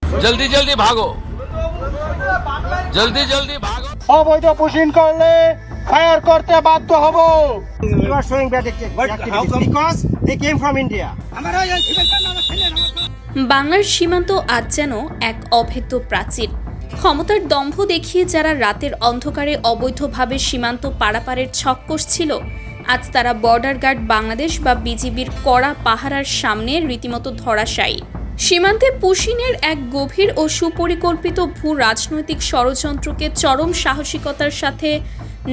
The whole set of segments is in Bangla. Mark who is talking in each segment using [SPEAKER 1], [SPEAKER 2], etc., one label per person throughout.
[SPEAKER 1] जल्दी जल्दी भागो, जल्दी जल्दी भागो।
[SPEAKER 2] অবৈধ পুশিং করলে ফায়ার করতে বাধ্য হব।
[SPEAKER 3] You are showing bad activities because they came from India.
[SPEAKER 4] বাংলার সীমান্ত আজ যেন এক অভেদ্য প্রাচীর। ক্ষমতার দম্ভ দেখিয়ে যারা রাতের অন্ধকারে অবৈধভাবে সীমান্ত পারাপারের ছক কষছিল, আজ তারা বর্ডার গার্ড বাংলাদেশ বা বিজিবির কড়া পাহারার সামনে রীতিমতো ধরাশায়ী। সীমান্তে পুশিনের এক গভীর ও সুপরিকল্পিত ভূ রাজনৈতিক ষড়যন্ত্রকে চরম সাহসিকতার সাথে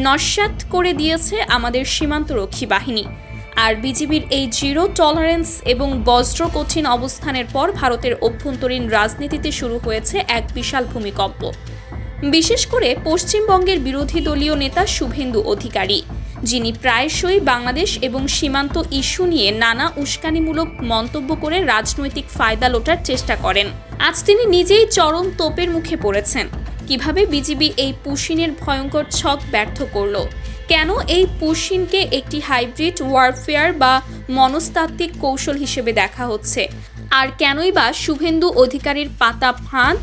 [SPEAKER 4] নস্যাৎ করে দিয়েছে আমাদের সীমান্তরক্ষী বাহিনী। আর বিজিবির এই জিরো টলারেন্স এবং বজ্র কঠিন অবস্থানের পর ভারতের অভ্যন্তরীণ রাজনীতিতে শুরু হয়েছে এক বিশাল ভূমিকম্প। বিশেষ করে পশ্চিমবঙ্গের বিরোধী দলীয় নেতা শুভেন্দু অধিকারী, যিনি প্রায়শই বাংলাদেশ এবং সীমান্ত ইস্যু নিয়ে নানা উস্কানিমূলক মন্তব্য করে রাজনৈতিক ফায়দা লোটার চেষ্টা করেন। আজ তিনি নিজেই চরম তোপের মুখে পড়েছেন। কিভাবে বিজিবি এই পুশিনের ভয়ঙ্কর ছক ব্যর্থ করল, কেন এই পুশিনকে একটি হাইব্রিড ওয়ারফেয়ার বা মনস্তাত্ত্বিক কৌশল হিসেবে দেখা হচ্ছে, আর কেনই বা শুভেন্দু অধিকারীর পাতা ফাঁদ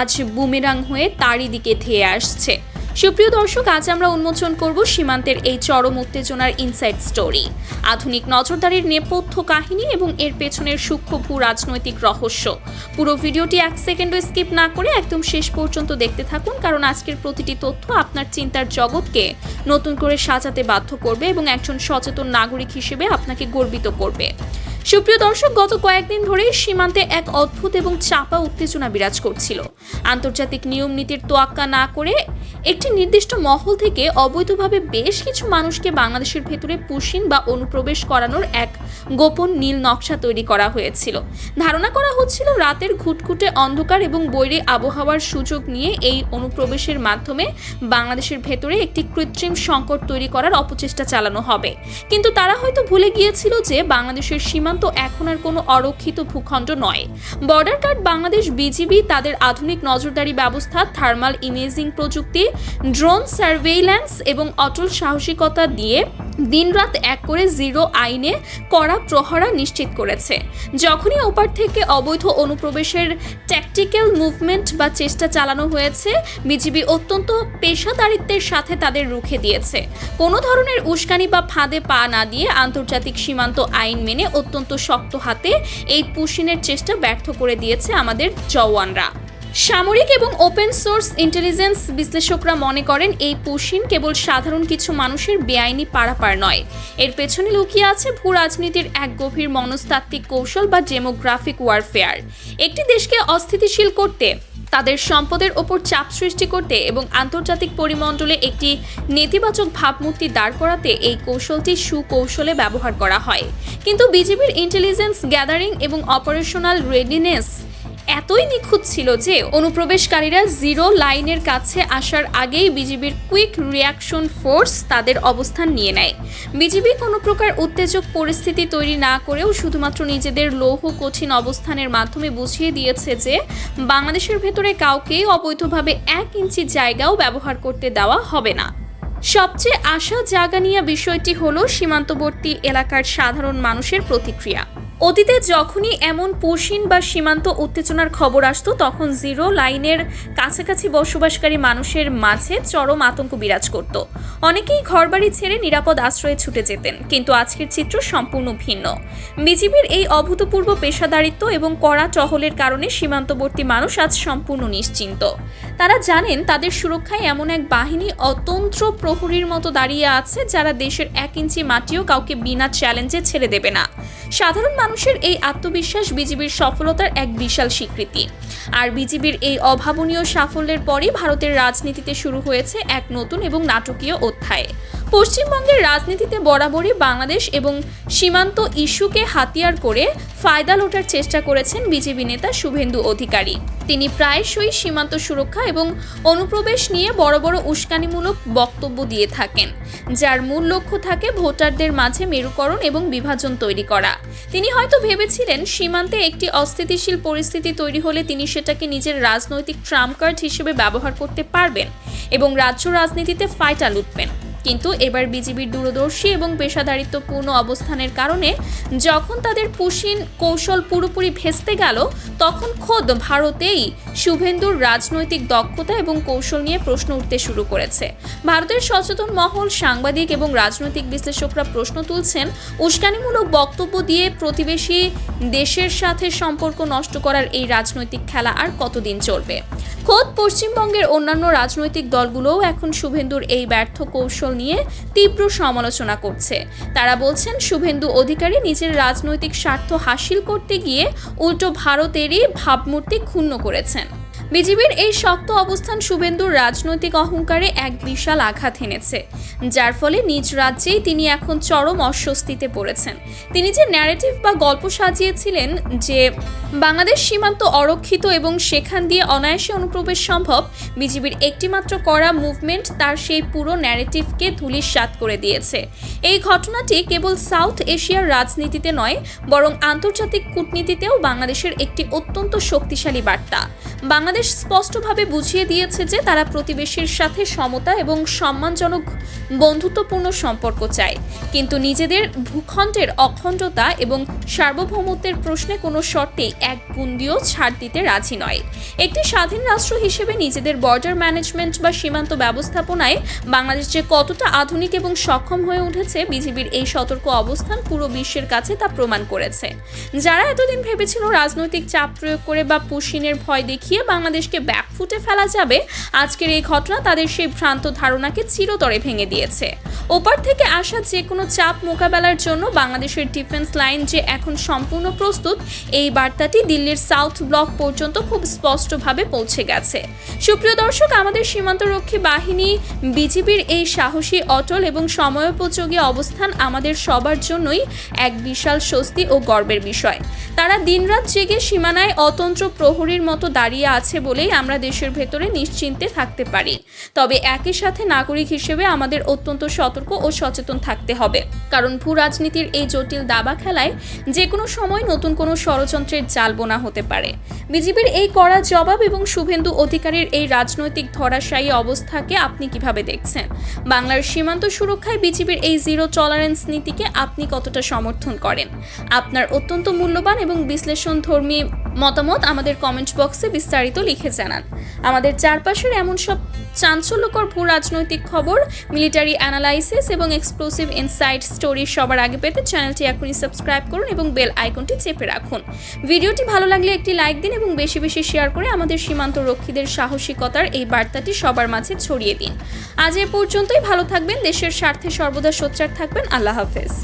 [SPEAKER 4] আজ বুমেরাং হয়ে তারই দিকে ধেয়ে আসছে। সুপ্রিয় দর্শক, আজ আমরা উন্মোচন করব সীমান্তের এই চরম উত্তেজনার ইনসাইড স্টোরি, আধুনিক নজরদারির নেপথ্য কাহিনী এবং এর পেছনের সূক্ষ্ম ভূ রাজনৈতিক রহস্য। পুরো ভিডিওটি 1 সেকেন্ডও স্কিপ না করে একদম শেষ পর্যন্ত দেখতে থাকুন, কারণ আজকের প্রতিটি তথ্য আপনার চিন্তার জগৎকে নতুন করে সাজাতে বাধ্য করবে এবং একজন সচেতন নাগরিক হিসেবে আপনাকে গর্বিত করবে। সুপ্রিয় দর্শক, গত কয়েকদিন ধরেই সীমান্তে এক অদ্ভুত এবং চাপা উত্তেজনা বিরাজ করছিল। আন্তর্জাতিক নিয়ম নীতির তোয়াক্কা না করে একটি নির্দিষ্ট মহল থেকে অবৈধভাবে বেশ কিছু মানুষকে বাংলাদেশের ভেতরে পুশিন বা অনুপ্রবেশ করানোর এক গোপন নীল নকশা তৈরি করা হয়েছিল। ধারণা করা হচ্ছিল রাতের ঘুটঘুটে অন্ধকার এবং বৈরী আবহাওয়ার সুযোগ নিয়ে এই অনুপ্রবেশের মাধ্যমে বাংলাদেশের ভেতরে একটি কৃত্রিম সংকট তৈরি করার অপচেষ্টা চালানো হবে। কিন্তু তারা হয়তো ভুলে গিয়েছিল যে বাংলাদেশের সীমান্ত এখন আর কোনো অরক্ষিত ভূখণ্ড নয়। বর্ডার গার্ড বাংলাদেশ বিজিবি তাদের আধুনিক নজরদারি ব্যবস্থা, থার্মাল ইমেজিং প্রযুক্তি, ড্রোন সার্ভেইল্যান্স এবং অটল সাহসিকতা দিয়ে দিনরাত এক করে জিরো আইনে কড়া প্রহরা নিশ্চিত করেছে। যখনই ওপার থেকে অবৈধ অনুপ্রবেশের ট্যাকটিক্যাল মুভমেন্ট বা চেষ্টা চালানো হয়েছে, বিজিবি অত্যন্ত পেশাদারিত্বের সাথে তাদের রুখে দিয়েছে। কোনো ধরনের উস্কানি বা ফাঁদে পা না দিয়ে আন্তর্জাতিক সীমান্ত আইন মেনে অত্যন্ত শক্ত হাতে এই পুশিনের চেষ্টা ব্যর্থ করে দিয়েছে আমাদের জওয়ানরা। সামরিক এবং ওপেন সোর্স ইন্টেলিজেন্স বিশ্লেষকরা মনে করেন এই পুশিন কেবল সাধারণ কিছু মানুষের বেআইনি পারাপার নয়, এর পেছনে লুকিয়ে আছে ভূ রাজনীতির এক গভীর মনস্তাত্ত্বিক কৌশল বা ডেমোগ্রাফিক ওয়ারফেয়ার। একটি দেশকে অস্থিতিশীল করতে, তাদের সম্পদের ওপর চাপ সৃষ্টি করতে এবং আন্তর্জাতিক পরিমণ্ডলে একটি নেতিবাচক ভাবমূর্তি দাঁড় করাতে এই কৌশলটি সুকৌশলে ব্যবহার করা হয়। কিন্তু বিজিবির ইন্টেলিজেন্স গ্যাদারিং এবং অপারেশনাল রেডিনেস এতই নিখুঁত ছিল যে অনুপ্রবেশকারীরা জিরো লাইনের কাছে আসার আগেই বিজিবির কুইক রিয়াকশন ফোর্স তাদের অবস্থান নিয়ে নেয়। বিজিবি কোনো প্রকার উত্তেজক পরিস্থিতি তৈরি না করেও শুধুমাত্র নিজেদের লৌহ কঠিন অবস্থানের মাধ্যমে বুঝিয়ে দিয়েছে যে বাংলাদেশের ভেতরে কাউকে অবৈধভাবে 1 ইঞ্চি জায়গাও ব্যবহার করতে দেওয়া হবে না। সবচেয়ে আশা জাগানিয়া বিষয়টি হলো সীমান্তবর্তী এলাকার সাধারণ মানুষের প্রতিক্রিয়া। অতীতে যখনই এমন পুশিন বা সীমান্ত উত্তেজনার খবর আসতো, তখন জিরো লাইনের কাছাকাছি বসবাসকারী মানুষের মাঝে চরম আতঙ্ক বিরাজ করত। অনেকেই ঘরবাড়ি ছেড়ে নিরাপদ আশ্রয়ে ছুটে যেতেন। কিন্তু আজকের চিত্র সম্পূর্ণ ভিন্ন। বিজিবির এই অভূতপূর্ব পেশাদারিত্ব এবং কড়া টহলের কারণে সীমান্তবর্তী মানুষ আজ সম্পূর্ণ নিশ্চিন্ত। তারা জানেন তাদের সুরক্ষায় এমন এক বাহিনী অতন্ত্র প্রহরীর মতো দাঁড়িয়ে আছে, যারা দেশের 1 ইঞ্চি মাটিও কাউকে বিনা চ্যালেঞ্জে ছেড়ে দেবে না। সাধারণ মানুষের এই আত্মবিশ্বাস বিজিবির সফলতার এক বিশাল স্বীকৃতি। আর বিজিবির এই অভাবনীয় সাফল্যের পরই ভারতের রাজনীতিতে শুরু হয়েছে এক নতুন এবং নাটকীয় অধ্যায়। পশ্চিমবঙ্গের রাজনীতিতে বরাবরই বাংলাদেশ এবং সীমান্ত ইস্যুকে হাতিয়ার করে ফায়দা লোটার চেষ্টা করেছেন বিজেপি নেতা শুভেন্দু অধিকারী। তিনি প্রায়শই সীমান্ত সুরক্ষা এবং অনুপ্রবেশ নিয়ে বড় বড় উস্কানিমূলক বক্তব্য দিয়ে থাকেন, যার মূল লক্ষ্য থাকে ভোটারদের মাঝে মেরুকরণ এবং বিভাজন তৈরি করা। তিনি হয়তো ভেবেছিলেন সীমান্তে একটি অস্থিতিশীল পরিস্থিতি তৈরি হলে তিনি সেটাকে নিজের রাজনৈতিক ট্রাম্প কার্ড হিসেবে ব্যবহার করতে পারবেন এবং রাজ্য রাজনীতিতে ফায়দা লুটবেন। কিন্তু এবার বিজিবির দূরদর্শী এবং পেশাদারিত্বপূর্ণ অবস্থানের কারণে যখন তাদের পুশিন কৌশল পুরোপুরি ভেস্তে গেল, তখন খোদ ভারতেই শুভেন্দুর রাজনৈতিক দক্ষতা এবং কৌশল নিয়ে প্রশ্ন উঠতে শুরু করেছে। ভারতের সচেতন মহল, সাংবাদিক এবং রাজনৈতিক বিশ্লেষকরা প্রশ্ন তুলছেন, উস্কানিমূলক বক্তব্য দিয়ে প্রতিবেশী দেশের সাথে সম্পর্ক নষ্ট করার এই রাজনৈতিক খেলা আর কতদিন চলবে? খোদ পশ্চিমবঙ্গের অন্যান্য রাজনৈতিক দলগুলোও এখন শুভেন্দুর এই ব্যর্থ কৌশল নিয়ে তীব্র সমালোচনা করছে। তারা বলছেন, শুভেন্দু অধিকারী নিজের রাজনৈতিক স্বার্থ হাসিল করতে গিয়ে উল্টো ভারতেরই ভাবমূর্তি ক্ষুণ্ণ করেছেন। বিজেপির এই শক্ত অবস্থান শুভেন্দুর রাজনৈতিক অহংকারে এক বিশাল আঘাত এনেছে, যার ফলে নিজ রাজ্যেই তিনি এখন চরম অস্বস্তিতে পড়েছেন। তিনি যে ন্যারেটিভ বা গল্প সাজিয়েছিলেন যে বাংলাদেশ সীমান্ত অরক্ষিত এবং সেখান দিয়ে অনায়াসে অনুপ্রবেশ সম্ভব, বিজেপির একটিমাত্র করা মুভমেন্ট তার সেই পুরো ন্যারেটিভকে ধূলিসাৎ করে দিয়েছে। এই ঘটনাটি কেবল সাউথ এশিয়ার রাজনীতিতে নয়, বরং আন্তর্জাতিক কূটনীতিতেও বাংলাদেশের একটি অত্যন্ত শক্তিশালী বার্তা। বাংলাদেশ স্পষ্টভাবে বুঝিয়ে দিয়েছে যে তারা প্রতিবেশীর সাথে সমতা এবং সম্মানজনক বন্ধুত্বপূর্ণ সম্পর্ক চায়, কিন্তু নিজেদের ভূখণ্ডের অখণ্ডতা এবং সার্বভৌমত্বের প্রশ্নে কোনো শর্তেই এক বুন্দিও ছাড় দিতে রাজি নয়। একটি স্বাধীন রাষ্ট্র হিসেবে নিজেদের বর্ডার ম্যানেজমেন্ট বা সীমান্ত ব্যবস্থাপনায় বাংলাদেশ যে কতটা আধুনিক এবং সক্ষম হয়ে উঠেছে, বিজেপির এই সতর্ক অবস্থান পুরো বিশ্বের কাছে তা প্রমাণ করেছে। যারা এতদিন ভেবেছিল রাজনৈতিক চাপ প্রয়োগ করে বা পুশিনের ভয় দেখিয়ে বাংলাদেশকে ব্যাকফুটে ফেলা যাবে, আজকের এই ঘটনা তাদের সেই ভ্রান্ত ধারণাকে চিরতরে ভেঙে দিয়েছে। ওপার থেকে আসা যে কোনো চাপ মোকাবেলার জন্য বাংলাদেশের ডিফেন্স লাইন যে এখন সম্পূর্ণ প্রস্তুত, এই বার্তাটি দিল্লির সাউথ ব্লক পর্যন্ত খুব স্পষ্টভাবে পৌঁছে গেছে। সুপ্রিয় দর্শক, আমাদের সীমান্তরক্ষী বাহিনী বিজিবির এই সাহসী, অটল এবং সময়োপযোগী অবস্থান আমাদের সবার জন্যই এক বিশাল স্বস্তি ও গর্বের বিষয়। তারা দিনরাত জেগে সীমানায় অতন্ত্র প্রহরীর মতো দাঁড়িয়ে আছে বলেই আমরা দেশের ভেতরে নিশ্চিন্তে থাকতে পারি। তবে একই সাথে নাগরিক হিসেবে আমাদের অত্যন্ত সতর্ক ও সচেতন থাকতে হবে, কারণ ভূ রাজনীতির এই জটিল দাবা খেলায় যে কোনো সময় নতুন কোনো ষড়যন্ত্রের জাল বোনা হতে পারে। বিজেপির এই কড়া জবাব এবং শুভেন্দু অধিকারীর এই রাজনৈতিক ধরাশায়ী অবস্থাকে আপনি কিভাবে দেখছেন? বাংলার সীমান্ত সুরক্ষায় বিজেপির এই জিরো টলারেন্স নীতিকে আপনি কতটা সমর্থন করেন? আপনার অত্যন্ত মূল্যবান এবং বিশ্লেষণধর্মী মতামত আমাদের কমেন্ট বক্সে বিস্তারিত লিখে জানান। আমাদের চারপাশের এমন সব চাঞ্চল্যকর ভূ রাজনৈতিক খবর, মিলিটারি অ্যানালাইসিস এবং এক্সক্লুসিভ ইনসাইড স্টোরি সবার আগে পেতে চ্যানেলটি এখনই সাবস্ক্রাইব করুন এবং বেল আইকনটি চেপে রাখুন। ভিডিওটি ভালো লাগলে একটি লাইক দিন এবং বেশি বেশি শেয়ার করে আমাদের সীমান্ত রক্ষীদের সাহসিকতার এই বার্তাটি সবার মাঝে ছড়িয়ে দিন। আজ এ পর্যন্তই। ভালো থাকবেন, দেশের স্বার্থে সর্বদা সোচ্চার থাকবেন। আল্লাহ হাফেজ।